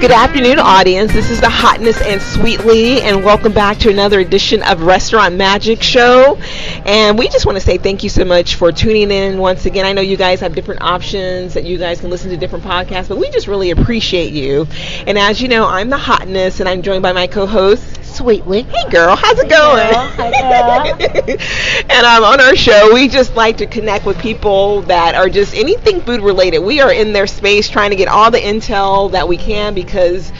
Good afternoon, audience. This is the Hotness and Sweetly, and welcome back to another edition of Restaurant Magic Show. And we just want to say thank you so much for tuning in once again. I know you guys have different options that you guys can listen to different podcasts, but we just really appreciate you. And as you know, I'm the Hotness, and I'm joined by my co-host, Sweetly. Hey girl, how's it going? Hi girl. And on our show, we just like to connect with people that are just anything food related. We are in their space trying to get all the intel that we can because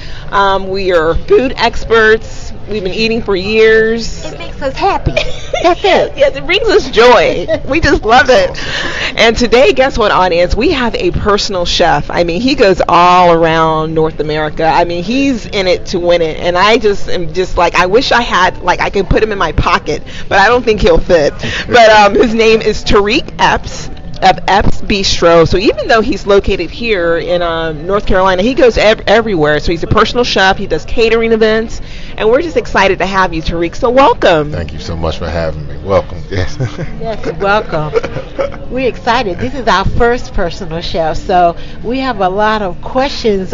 we are food experts. We've been eating for years. It makes us happy. That's it. Yes, it brings us joy. We just love it. And today, guess what, audience? We have a personal chef. I mean, he goes all around North America. I mean, he's in it to win it. And I just am just like, I wish I had, like, I could put him in my pocket, but I don't think he'll fit. But his name is Terique Epps of Epps Bistro. So even though he's located here in North Carolina, he goes everywhere. So he's a personal chef. He does catering events, and we're just excited to have you, Terique. So welcome. Thank you so much for having me. Welcome. Yes. Yes, welcome. We're excited. This is our first personal chef, so we have a lot of questions.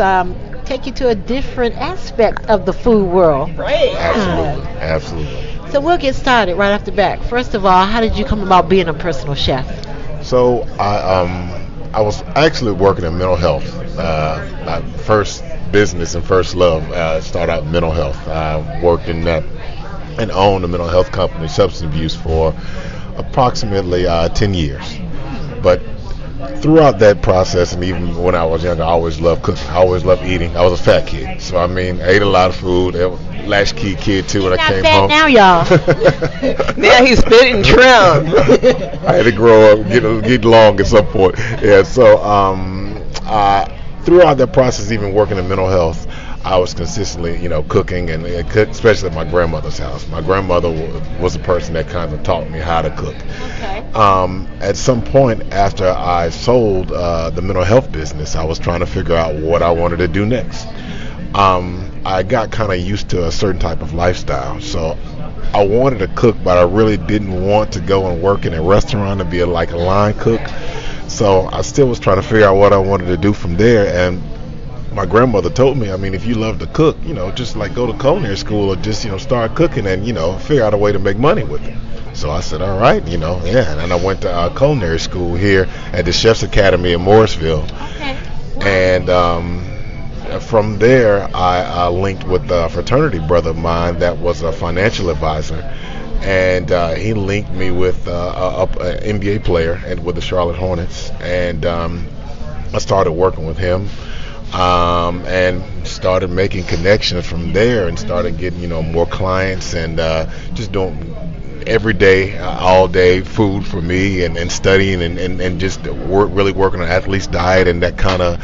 Take you to a different aspect of the food world. Right. Absolutely. Absolutely. So we'll get started right off the bat. First of all, how did you come about being a personal chef? So I was actually working in mental health. My first business and first love started out in mental health. I worked in that and owned a mental health company, substance abuse, for approximately 10 years. But throughout that process, and even when I was younger, I always loved cooking. I always loved eating. I was a fat kid, so I mean, I ate a lot of food. Latchkey kid too when I came home. Now, y'all. Now he's fit and trim. I had to grow up, get long at some point. Yeah. So throughout that process, even working in mental health, I was consistently, cooking, and especially at my grandmother's house. My grandmother was the person that kind of taught me how to cook. Okay. At some point after I sold the mental health business, I was trying to figure out what I wanted to do next. I got kind of used to a certain type of lifestyle, so I wanted to cook, but I really didn't want to go and work in a restaurant and be a line cook. So I still was trying to figure out what I wanted to do from there, and my grandmother told me, I mean, if you love to cook, just like go to culinary school or just, start cooking and, figure out a way to make money with it. So I said, all right, yeah. And I went to culinary school here at the Chef's Academy in Morrisville. Okay. And from there, I linked with a fraternity brother of mine that was a financial advisor. And he linked me with an NBA player and with the Charlotte Hornets. And I started working with him. And started making connections from there, and started getting more clients, and just doing every day, all day food for me, and studying and just really working on athlete's diet, and that kind of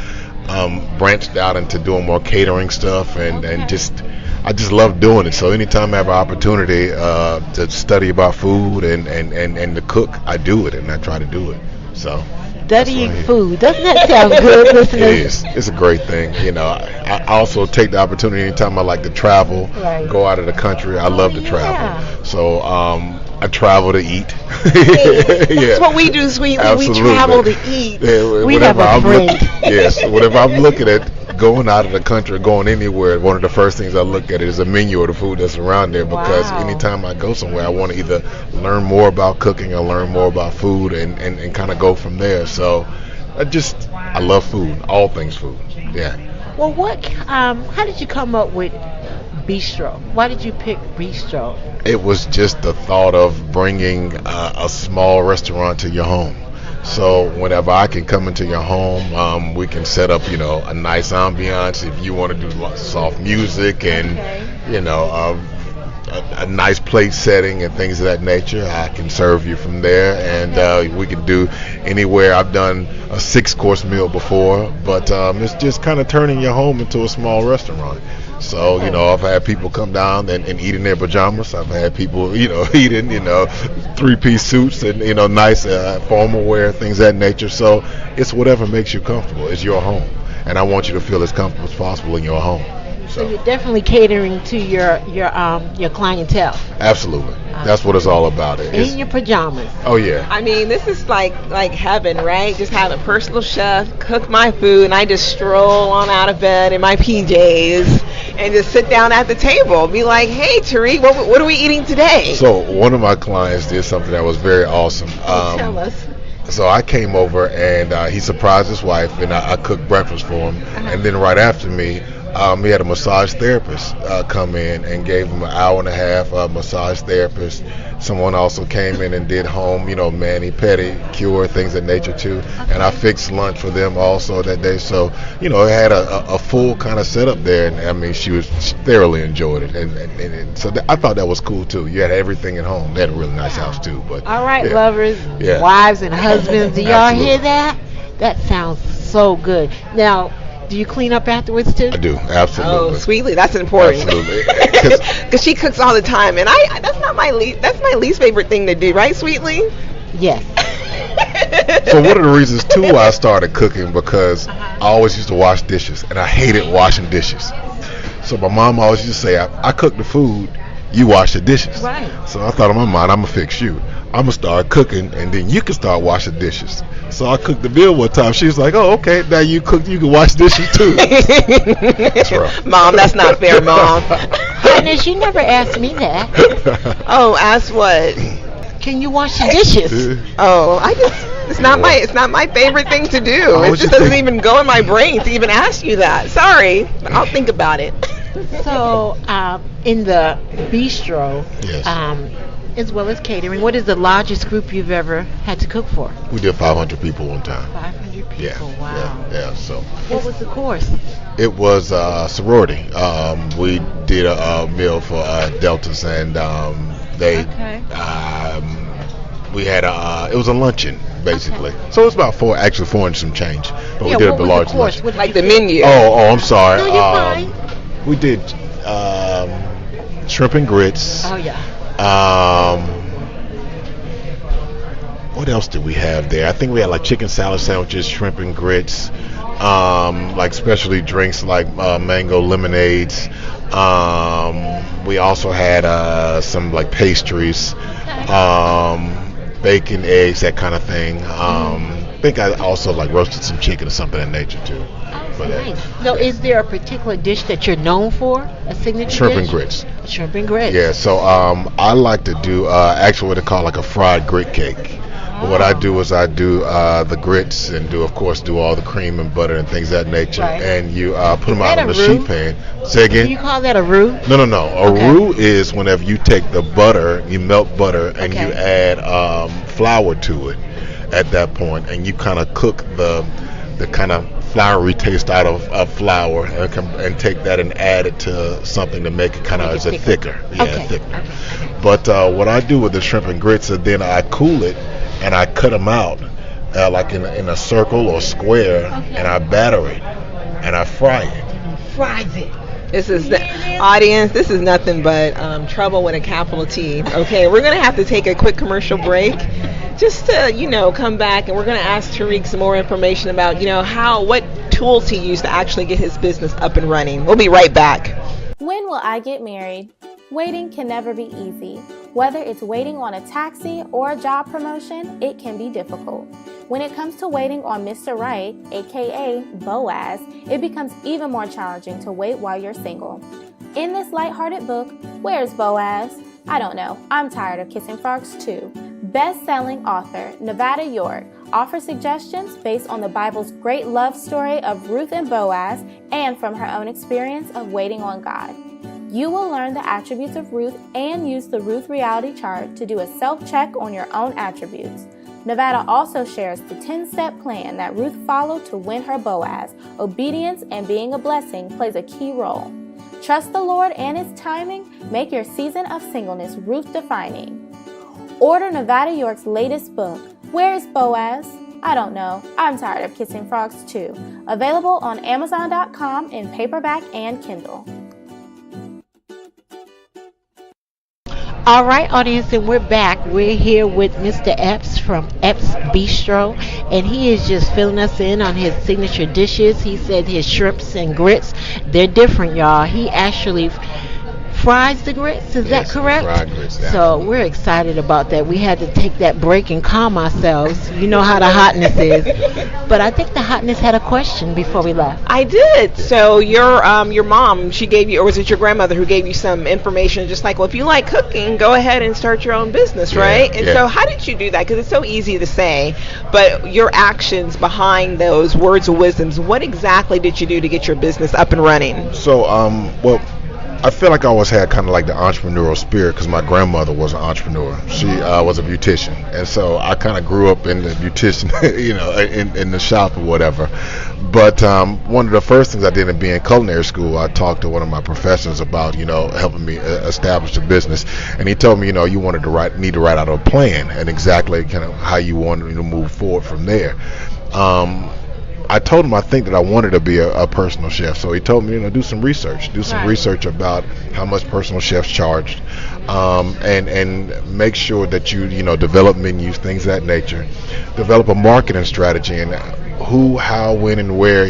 branched out into doing more catering stuff, and I just love doing it. So anytime I have an opportunity to study about food and to cook, I do it, and I try to do it. So. Studying food. Doesn't that sound good, listeners? It is. It's a great thing. I also take the opportunity anytime I like to travel, right. Go out of the country. I love to travel. So I travel to eat. That's what we do, Sweetly. Absolutely. We travel to eat. Yeah, we have a friend. Yes. Whenever I'm looking at going out of the country, going anywhere, one of the first things I look at is a menu of the food that's around there, because anytime I go somewhere, I want to either learn more about cooking or learn more about food and kind of go from there. So I love food, all things food. Yeah. Well, how did you come up with Bistro? Why did you pick Bistro? It was just the thought of bringing a small restaurant to your home. So whenever I can come into your home, we can set up, a nice ambiance. If you want to do soft music and, a nice plate setting and things of that nature, I can serve you from there. And we can do anywhere. I've done a 6-course meal before, but it's just kind of turning your home into a small restaurant. So, I've had people come down and eat in their pajamas. I've had people, eat in, 3-piece suits and, nice formal wear, things of that nature. So it's whatever makes you comfortable. It's your home. And I want you to feel as comfortable as possible in your home. So you're definitely catering to your clientele. Absolutely. That's what it's all about. In your pajamas. Oh yeah. I mean, this is like heaven, right? Just have a personal chef cook my food, and I just stroll on out of bed in my PJs and just sit down at the table. Be like, hey, Terique, what are we eating today? So one of my clients did something that was very awesome. Tell us. So I came over and he surprised his wife, and I cooked breakfast for him. And then right after me, he had a massage therapist come in and gave him an hour and a half massage therapist. Someone also came in and did home, mani, pedicure, things of nature too. And I fixed lunch for them also that day. So, it had a full kind of setup there. And I mean, she thoroughly enjoyed it. And so I thought that was cool too. You had everything at home. They had a really nice house too. But all right, yeah. Lovers, Yeah. wives, and husbands, do y'all Absolutely. hear that? That sounds so good. Now, do you clean up afterwards too? I do, absolutely. Oh, Sweetly, that's important. Absolutely. Because she cooks all the time, and that's my least favorite thing to do, right, Sweetly? Yes. So one of the reasons too why I started cooking, because I always used to wash dishes, and I hated washing dishes. So my mom always used to say, I cook the food, you wash the dishes. Right. So I thought in my mind, I'm gonna fix you. I'm gonna start cooking, and then you can start washing dishes. So I cooked the meal one time. She was like, "Oh, okay. Now you cook, you can wash dishes too." That's rough. Mom, that's not fair, Mom. Goodness, you never asked me that. Oh, ask what? Can you wash the dishes? Oh, it's not my favorite thing to do. Oh, It what just you doesn't think? even go in my brain to even ask you that. Sorry, I'll think about it. So, in the bistro, Yes. as well as catering, what is the largest group you've ever had to cook for? We did 500 people one time. 500 people. Yeah. Wow. Yeah. So What was the course? it was sorority. We did a meal for Deltas, and they. Okay. We had it was a luncheon basically. So it was about four and some change. But we did what a was large the course? luncheon. What did Like you the do? menu. Oh, I'm sorry. No, you're fine. We did shrimp and grits. Oh, yeah. What else did we have there? I think we had like chicken salad sandwiches, shrimp and grits, like specialty drinks like mango lemonades. We also had some like pastries, bacon, eggs, that kind of thing. I think I also like roasted some chicken or something of that nature too. But, Nice. Now, is there a particular dish that you're known for? A signature shrimp dish? and grits. Shrimp and grits. Yeah, so I like to do actually what they call like a fried grit cake. But what I do is I do the grits and of course do all the cream and butter and things of that nature. Right. And you put them that out on a the roux? sheet pan. Say Do you again? call that a roux? No. A Okay. roux is whenever you take the butter, you melt butter, and you Okay. add flour to it at that point, and you kind of cook the kind of floury taste out of flour and take that and add it to something to make it kind of Make as it a thicker. thicker. Yeah, Okay. thicker. But what I do with the shrimp and grits is then I cool it and I cut them out like in a circle or square, and I batter it and I fry it. Fries it. This is the audience. This is nothing but trouble with a capital T. Okay, we're gonna have to take a quick commercial break, just to come back, and we're gonna ask Terique some more information about what tools he used to actually get his business up and running. We'll be right back. When will I get married? Waiting can never be easy. Whether it's waiting on a taxi or a job promotion, it can be difficult. When it comes to waiting on Mr. Right, aka Boaz, it becomes even more challenging to wait while you're single. In this lighthearted book, Where's Boaz? I don't know, I'm tired of kissing frogs too. Best-selling author Nevada York offers suggestions based on the Bible's great love story of Ruth and Boaz and from her own experience of waiting on God. You will learn the attributes of Ruth and use the Ruth reality chart to do a self-check on your own attributes. Nevada also shares the 10-step plan that Ruth followed to win her Boaz. Obedience and being a blessing plays a key role. Trust the Lord and His timing. Make your season of singleness Ruth-defining. Order Nevada York's latest book, Where's Boaz? I don't know, I'm tired of kissing frogs too. Available on Amazon.com in paperback and Kindle. All right, audience, and we're back. We're here with Mr. Epps from Epps Bistro, and he is just filling us in on his signature dishes. He said his shrimps and grits, they're different, y'all. He actually fries the grits, is that Yes, correct? fried grits. So we're excited about that. We had to take that break and calm ourselves. You know how the hotness is. But I think the hotness had a question before we left. I did. So your mom, she gave you, or was it your grandmother who gave you some information, just like, well, if you like cooking, go ahead and start your own business, Yeah, right? And yeah. so how did you do that? Because it's so easy to say, but your actions behind those words of wisdoms, what exactly did you do to get your business up and running? So, well, I feel like I always had kind of like the entrepreneurial spirit because my grandmother was an entrepreneur. She was a beautician, and so I kind of grew up in the beautician, in the shop or whatever. But one of the first things I did in being in culinary school, I talked to one of my professors about, helping me establish a business, and he told me, you need to write out a plan and exactly kind of how you wanted to move forward from there. I told him I think that I wanted to be a personal chef, so he told me, do some research, Right. research about how much personal chefs charged, and make sure that you develop menus, things of that nature, develop a marketing strategy, and who, how, when, and where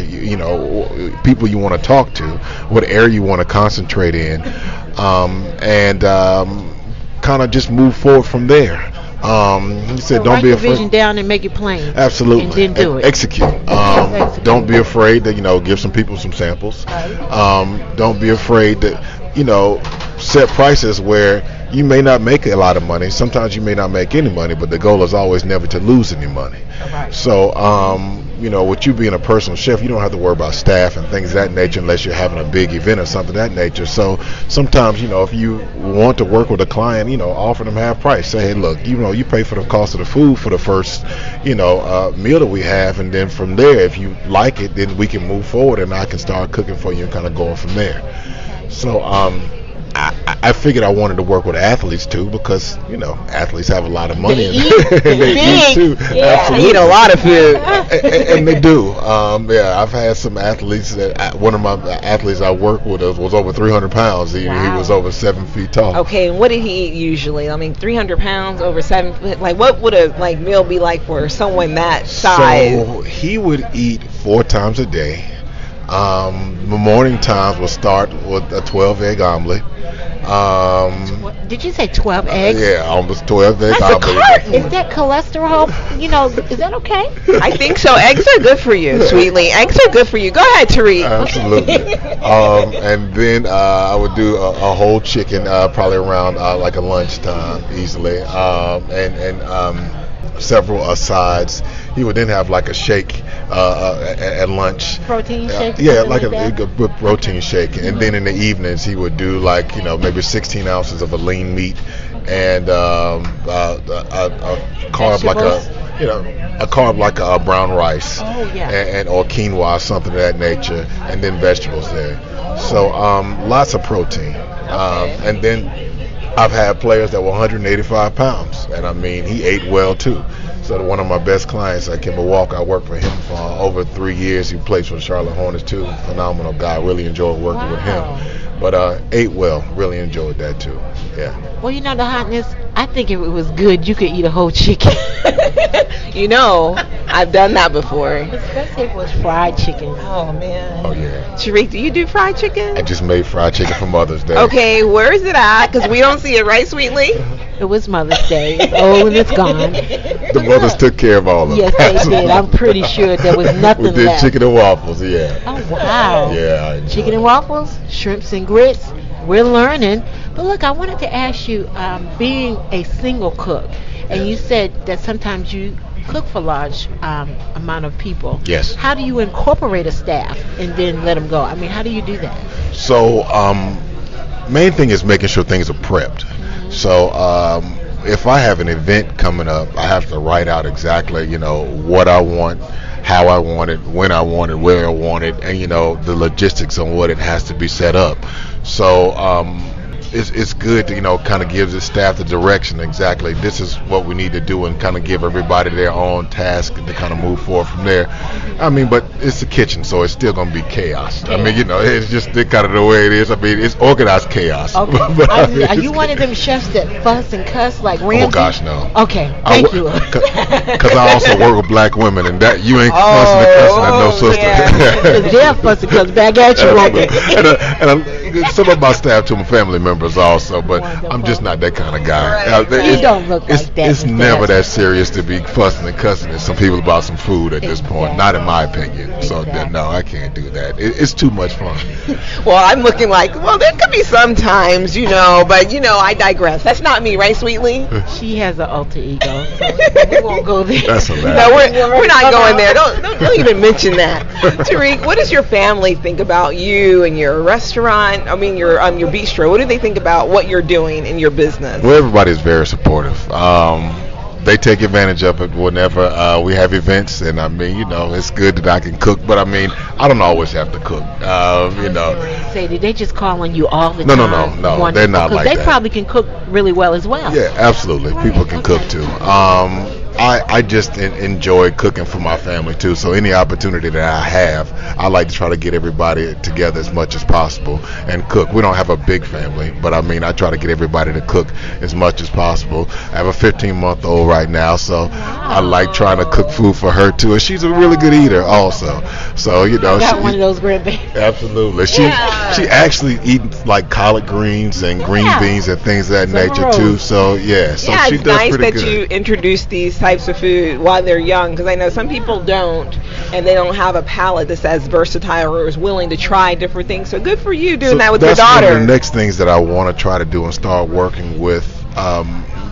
people you want to talk to, what area you want to concentrate in, and kind of just move forward from there. He said, So "Don't write be your afraid." vision down and make it plain. Absolutely. And then do it. Execute. Execute. Don't be afraid to, give some people some samples. Don't be afraid to, set prices where you may not make a lot of money. Sometimes you may not make any money, but the goal is always never to lose any money. Right. So, with you being a personal chef, you don't have to worry about staff and things of that nature unless you're having a big event or something of that nature. So sometimes, if you want to work with a client, offer them half price. Say, hey, look, you pay for the cost of the food for the first, meal that we have, and then from there, if you like it, then we can move forward and I can start cooking for you and kind of going from there. So, I figured I wanted to work with athletes too because athletes have a lot of money They and eat they eat too. Yeah. Absolutely. They eat a lot of food. and they do. I've had some athletes one of my athletes I work with was over 300 pounds. He was over 7 feet tall. Okay, and what did he eat usually? I mean, 300 pounds over 7 foot. Like, what would a meal be like for someone that size? So he would eat 4 times a day. The morning times will start with a 12-egg omelet. Did you say 12 eggs? Yeah, almost 12 egg That's a omelet. carton. Is that cholesterol? Is that okay? I think so. Eggs are good for you, sweetly. Eggs are good for you. Go ahead, Terique. Absolutely. And then I would do a whole chicken, probably around like a lunchtime, easily, and several sides. He would then have like a shake at lunch. Protein shake? Yeah, something like that? a protein shake. And then in the evenings, he would do like maybe 16 ounces of a lean meat and a carb like a carb like a brown rice. Oh, yeah. And or quinoa, something of that nature, and then vegetables there. So lots of protein. And then I've had players that were 185 pounds, and I mean he ate well too. So one of my best clients, Kimber Walker, I worked for him for over 3 years. He plays for the Charlotte Hornets too. Phenomenal guy. Really enjoyed working with him. But ate well. Really enjoyed that too. Yeah. Well, the hotness, I think if it was good, you could eat a whole chicken. I've done that before. Especially if it was fried chicken. Oh, man. Oh yeah. Terique, do you do fried chicken? I just made fried chicken for Mother's Day. Okay, where is it at? Because we don't see it, right, sweetly? It was Mother's Day. It's old and it's gone. The mothers took care of all of it. Yes, they did. I'm pretty sure there was nothing We did left. chicken and waffles. Yeah. Oh, wow. Yeah. I enjoyed Chicken and it. waffles, shrimps and grits. We're learning. But look, I wanted to ask you, being a single cook, and you said that sometimes you cook for large amount of people. Yes. How do you incorporate a staff and then let them go? I mean, how do you do that? So, main thing is making sure things are prepped. So, if I have an event coming up, I have to write out exactly, what I want, how I want it, when I want it, where I want it, and the logistics on what it has to be set up. So, it's good to kind of gives the staff the direction exactly. This is what we need to do, and kind of give everybody their own task to kind of move forward from there. I mean, but it's the kitchen, so it's still gonna be chaos. I mean, it's just kind of the way it is. I mean, it's organized chaos. Okay. Are you one of them chefs that fuss and cuss like Ramsay? Oh gosh, no. Okay, thank you. Because I also work with black women, and that you ain't fussing and cussing at no sister. Yeah. They're fussing cuss back at you. and some of my staff to my family members also, but Wonderful. I'm just not that kind of guy. You don't look like that. It's never that serious to be fussing and cussing at some people about some food at this point. Not in my opinion. So no, I can't do that. It's too much fun. Well, I'm looking like, well, there could be some times, but I digress. That's not me, right, Sweetly? She has an alter ego, so we won't go there. That's hilarious. No, we're not going there. Don't even mention that. Tarique, what does your family think about you and your restaurant? I mean, your bistro. What do they think about what you're doing in your business? Well, everybody's very supportive. They take advantage of it whenever we have events, and I mean, it's good that I can cook, but I mean, I don't always have to cook. Say, did they just call on you all the No, time? no, they're not like that. Because they probably can cook really well as well. Yeah, absolutely. People can cook too. I just enjoy cooking for my family too. So any opportunity that I have, I like to try to get everybody together as much as possible and cook. We don't have a big family, but I mean, I try to get everybody to cook as much as possible. I have a 15-month-old right now, so I like trying to cook food for her too. And she's a really good eater also. So I got one of those grandbabies. Absolutely. She actually eats like collard greens and green beans and things of that nature too. So yeah, so she it's does nice pretty that good. you introduce these types of food while they're young, because I know some people don't, and they don't have a palate that's as versatile or is willing to try different things. So good for you doing that with your daughter. That's one of the next things that I want to try to do and start working with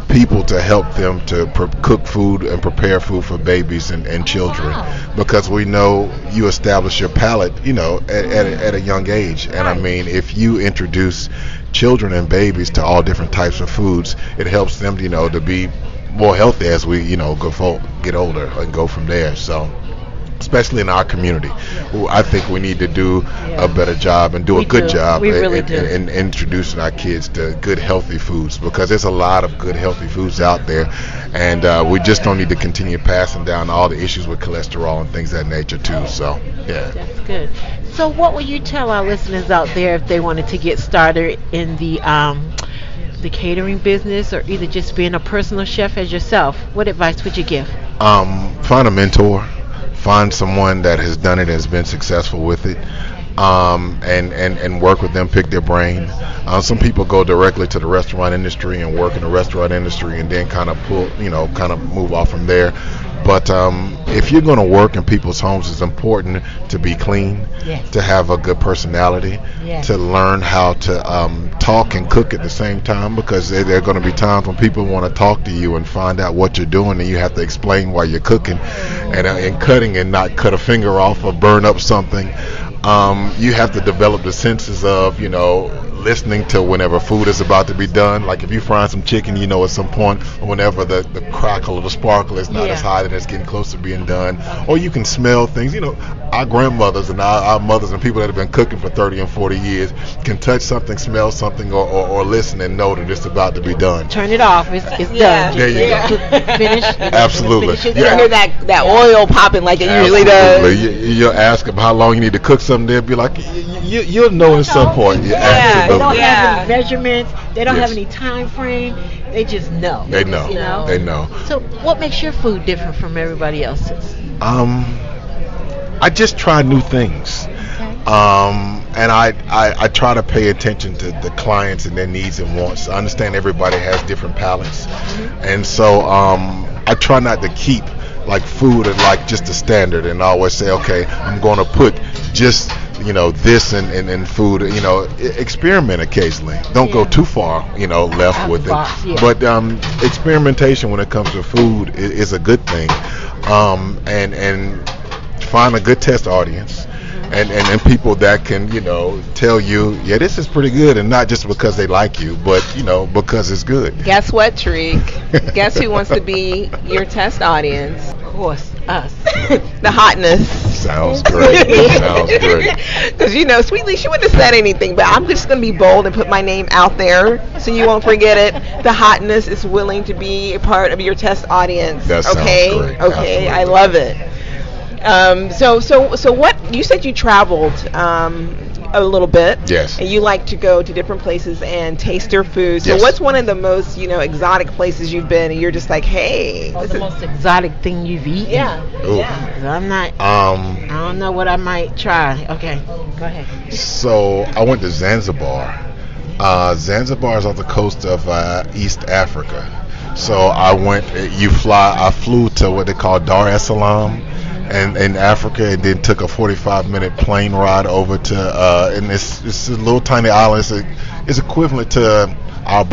people to help them to cook food and prepare food for babies and children, because we know you establish your palate, at a young age. And I mean, if you introduce children and babies to all different types of foods, it helps them, to be more healthy as we, get older and go from there. So, especially in our community, I think we need to do a better job and do a good job in introducing our kids to good healthy foods, because there's a lot of good healthy foods out there, and we just don't need to continue passing down all the issues with cholesterol and things of that nature too. So yeah, that's good. So what would you tell our listeners out there if they wanted to get started in the catering business, or either just being a personal chef as yourself? What advice would you give? Find a mentor. Find someone that has done it and has been successful with it, and work with them, pick their brain. Some people go directly to the restaurant industry and work in the restaurant industry and then kind of move off from there. But if you're going to work in people's homes, it's important to be clean, to have a good personality, to learn how to talk and cook at the same time, because there are going to be times when people want to talk to you and find out what you're doing, and you have to explain why you're cooking and cutting, and not cut a finger off or burn up something. You have to develop the senses of, listening to whenever food is about to be done. Like if you frying some chicken, at some point, whenever the crackle or the sparkle is not as high, and it's getting close to being done. Or you can smell things. Our grandmothers and our mothers and people that have been cooking for 30 and 40 years can touch something, smell something, or listen and know that it's about to be done. Turn it off. It's done. There you go. Finish. Absolutely. You hear that oil popping like it usually does. You'll ask them how long you need to cook something. They'll be like, you'll know at some point. They don't have any measurements. They don't have any time frame. They just know. They know. They know. So what makes your food different from everybody else's? I just try new things. And I try to pay attention to the clients and their needs and wants. I understand everybody has different palates. And so I try not to keep like food at like just a standard and always say, okay, I'm going to put just this in food. Experiment occasionally. Don't go too far left with it. But experimentation when it comes to food is a good thing. And find a good test audience and people that can, tell you, yeah, this is pretty good, and not just because they like you, but because it's good. Guess what, Terique? Guess who wants to be your test audience? Of course, us. The hotness. Sounds great. Sounds great. Because Sweetly, she wouldn't have said anything, but I'm just gonna be bold and put my name out there so you won't forget it. The hotness is willing to be a part of your test audience. That sounds great. Okay, Absolutely. I love it. So what you said you traveled a little bit. Yes. And you like to go to different places and taste their food. So Yes. what's one of the most exotic places you've been, and you're just like, hey, Or this the is- most exotic thing you've eaten? yeah, Ooh. yeah. 'Cause I don't know what I might try. Okay, go ahead. So I went to Zanzibar. Zanzibar is off the coast of East Africa. So I flew to what they call Dar es Salaam and in Africa, and then took a 45-minute plane ride over to and it's a little tiny island. It's equivalent to our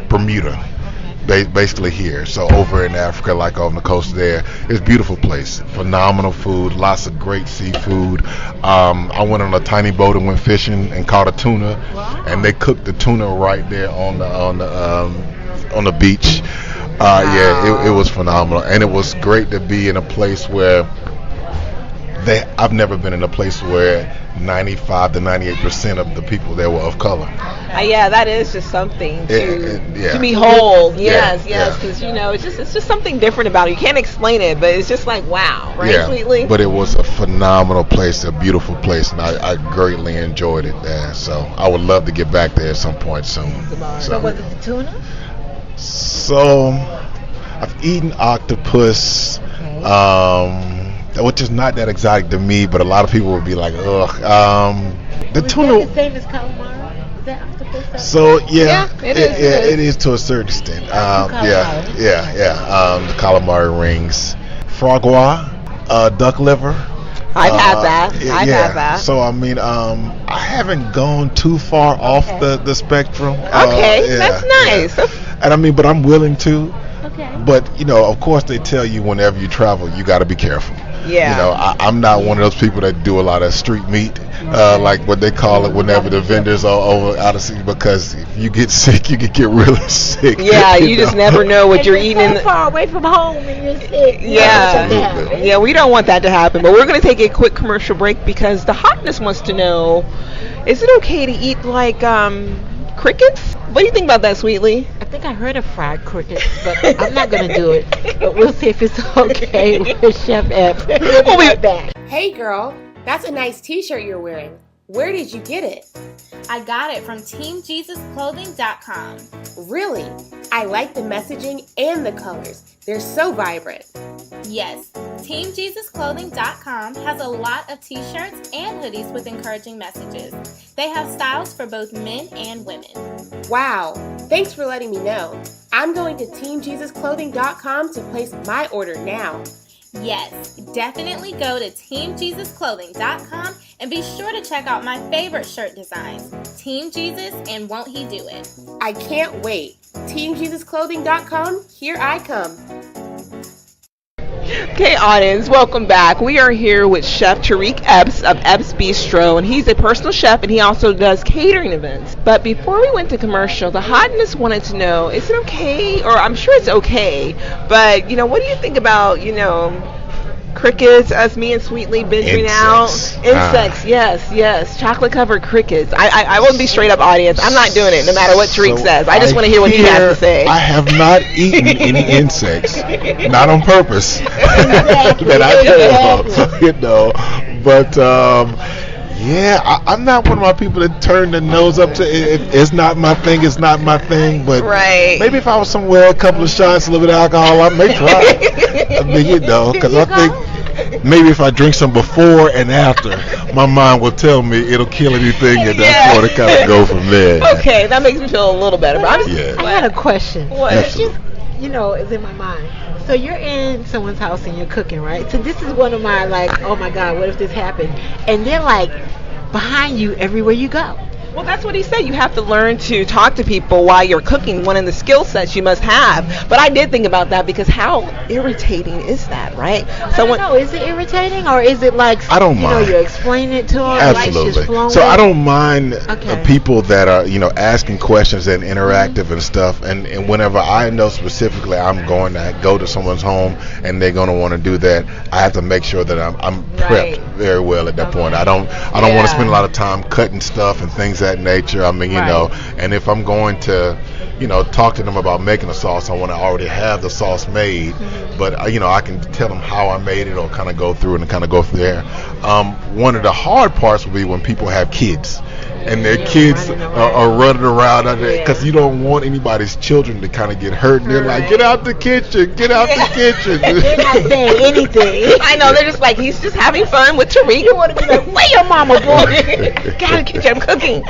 Bermuda, basically here. So over in Africa, like on the coast there, it's a beautiful place. Phenomenal food, lots of great seafood. I went on a tiny boat and went fishing and caught a tuna, and they cooked the tuna right there on the beach. Yeah, it was phenomenal, and it was great to be in a place where I've never been in a place where 95 to 98% of the people there were of color. Yeah, that is just something to Yeah. behold. Yeah, Yes, because it's just something different about it. You can't explain it, but it's just like wow, right? Yeah, Sweetly? but it was a phenomenal place, a beautiful place, and I greatly enjoyed it there. So I would love to get back there at some point soon. So was it the tuna? So I've eaten octopus, which is not that exotic to me, but a lot of people would be like, ugh. The Was tuna. that the same as calamari? Is that octopus? So Yeah, it is. it is to a certain extent. Yeah. The calamari rings, frog duck liver. I've had that. I've had that. So I mean, I haven't gone too far off the spectrum. Okay, that's nice. Yeah. And I mean, but I'm willing to. Okay. But of course, they tell you whenever you travel, you got to be careful. Yeah. I'm not one of those people that do a lot of street meat, like what they call it whenever the vendors are over out of sea, because if you get sick, you can get really sick. Yeah, you just never know what you're eating. So far away from home and you're sick. Yeah, yeah, we don't want that to happen. But we're going to take a quick commercial break because the hotness wants to know: is it okay to eat like crickets? What do you think about that, Sweetly? I think I heard of fried crickets, but I'm not going to do it. But we'll see if it's okay with Chef Epps. We'll be right back. Hey girl, that's a nice t-shirt you're wearing. Where did you get it? I got it from TeamJesusClothing.com. Really? I like the messaging and the colors. They're so vibrant. Yes, TeamJesusClothing.com has a lot of t-shirts and hoodies with encouraging messages. They have styles for both men and women. Wow, thanks for letting me know. I'm going to TeamJesusClothing.com to place my order now. Yes, definitely go to TeamJesusClothing.com and be sure to check out my favorite shirt designs, Team Jesus and Won't He Do It? I can't wait. TeamJesusClothing.com, here I come. Okay, audience, welcome back. We are here with Chef Terique Epps of Epps Bistro, and he's a personal chef, and he also does catering events. But before we went to commercial, the hotness wanted to know, is it okay, or I'm sure it's okay, but, what do you think about, crickets, us, me and Sweetly venturing out? Insects, yes. Chocolate-covered crickets. I won't be straight up, audience. I'm not doing it, no matter what Terique says. I just want to hear what he has to say. I have not eaten any insects, not on purpose. That I know of, But yeah, I'm not one of my people that turn the nose up to it. If it's not my thing, it's not my thing. But right. Maybe if I was somewhere, a couple of shots, a little bit of alcohol, I may try it. I mean, because I think maybe if I drink some before and after, my mind will tell me it'll kill anything, and that's where to kind of go from there. Okay, that makes me feel a little better. But I'm just, I had a question. What? It's just, it's in my mind. So you're in someone's house and you're cooking, right? So this is one of my, oh my God, what if this happened? And they're behind you everywhere you go. Well, that's what he said. You have to learn to talk to people while you're cooking. One of the skill sets you must have. But I did think about that because how irritating is that, right? I don't know. Is it irritating or is it like I don't mind. You explain it to them? Absolutely. Like she's flowing? So I don't mind Okay. people that are asking questions and interactive and stuff. And whenever I know specifically I'm going to go to someone's home and they're going to want to do that, I have to make sure that I'm prepped Right. very well at that point. I don't want to spend a lot of time cutting stuff and things of that nature. I mean, and if I'm going to talk to them about making a sauce, I want to already have the sauce made. But I can tell them how I made it or kind of go through it and kind of go through there. One of the hard parts will be when people have kids and their kids are running around because you don't want anybody's children to kind of get hurt, and they're like, get out the kitchen, get out the kitchen. They're not saying anything. I know, they're just like, he's just having fun with Terique. You want to be like, where your mama, boy? Gotta kitchen, I'm cooking.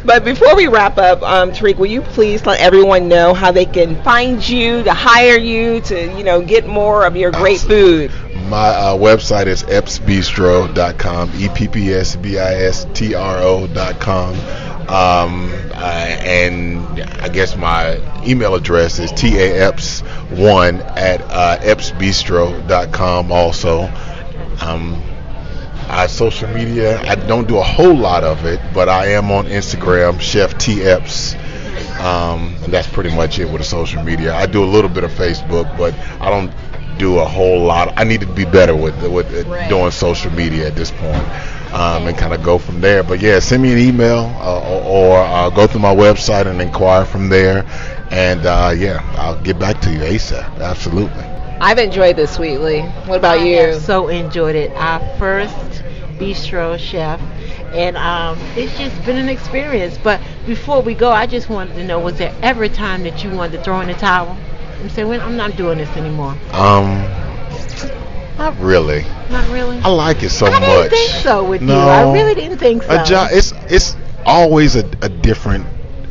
But before we wrap up, Terique, will you please let everyone know how they can find you, to hire you, to get more of your great food? My website is eppsbistro.com, eppsbistro.com. And I guess my email address is taeps1@eppsbistro.com also. Social media, I don't do a whole lot of it, but I am on Instagram, Chef T Epps. And that's pretty much it with the social media. I do a little bit of Facebook, but I don't do a whole lot. I need to be better with doing social media at this point, and kind of go from there. But yeah, send me an email or go through my website and inquire from there. And I'll get back to you ASAP. Absolutely. I've enjoyed this, Sweetly. What about you? I have so enjoyed it. Our first bistro chef. And it's just been an experience. But before we go, I just wanted to know, was there ever a time that you wanted to throw in the towel and say, well, I'm not doing this anymore? Not really. Not really? I like it so I much. didn't think so with you. I really didn't think so. It's always a different.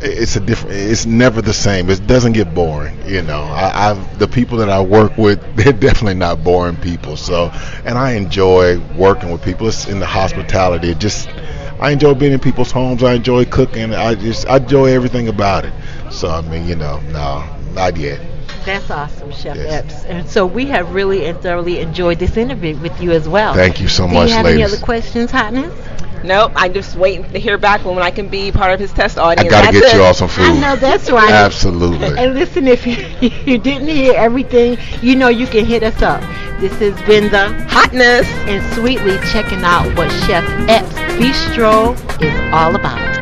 It's never the same. It doesn't get boring. The people that I work with, they're definitely not boring people. So, and I enjoy working with people. It's in the hospitality. I enjoy being in people's homes. I enjoy cooking. I enjoy everything about it. So, I mean, no, not yet. That's awesome, Chef Yes. Epps. And so we have really and thoroughly enjoyed this interview with you as well. Thank you so Do much, you have ladies. any other questions, Hotness? Nope, I'm just waiting to hear back when I can be part of his test audience. I got to That's get you it. all some food. I know, that's right. Absolutely. And listen, if you didn't hear everything, you can hit us up. This has been the Hotness. and Sweetly checking out what Chef Epps Bistro is all about.